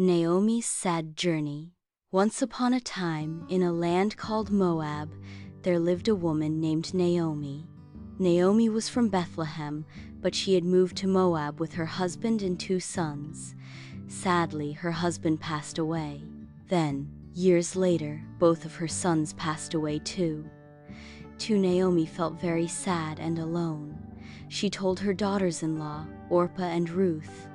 Naomi's Sad Journey. Once upon a time, in a land called Moab, there lived a woman named Naomi. Naomi was from Bethlehem, but she had moved to Moab with her husband and 2 sons. Sadly, her husband passed away. Then, years later, both of her sons passed away too. Naomi felt very sad and alone. She told her daughters-in-law, Orpah and Ruth,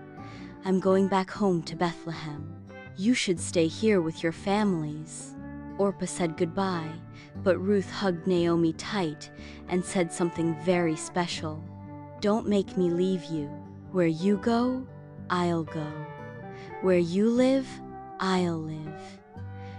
"I'm going back home to Bethlehem. You should stay here with your families." Orpah said goodbye, but Ruth hugged Naomi tight and said something very special. "Don't make me leave you. Where you go, I'll go. Where you live, I'll live.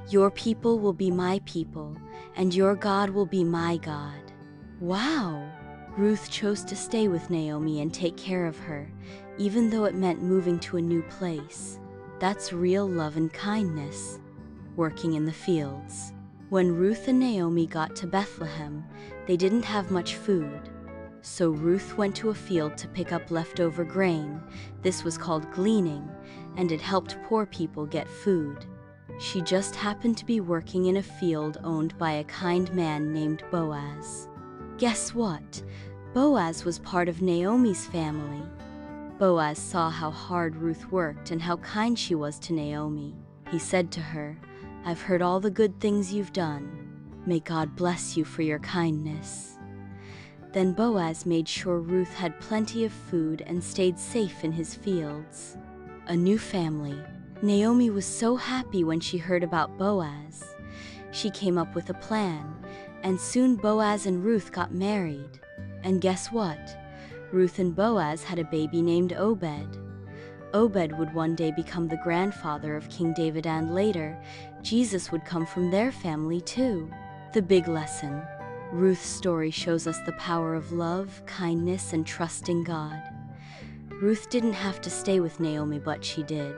Your people will be my people, and your God will be my God." Wow! Ruth chose to stay with Naomi and take care of her, even though it meant moving to a new place. That's real love and kindness. Working in the fields. When Ruth and Naomi got to Bethlehem, they didn't have much food. So Ruth went to a field to pick up leftover grain. This was called gleaning, and it helped poor people get food. She just happened to be working in a field owned by a kind man named Boaz. Guess what? Boaz was part of Naomi's family. Boaz saw how hard Ruth worked and how kind she was to Naomi. He said to her, "I've heard all the good things you've done. May God bless you for your kindness." Then Boaz made sure Ruth had plenty of food and stayed safe in his fields. A new family. Naomi was so happy when she heard about Boaz. She came up with a plan, and soon Boaz and Ruth got married. And guess what? Ruth and Boaz had a baby named Obed. Obed would one day become the grandfather of King David, and later, Jesus would come from their family too. The big lesson. Ruth's story shows us the power of love, kindness, and trusting God. Ruth didn't have to stay with Naomi, but she did.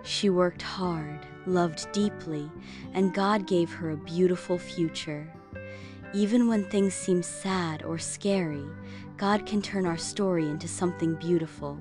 She worked hard, loved deeply, and God gave her a beautiful future. Even when things seem sad or scary, God can turn our story into something beautiful.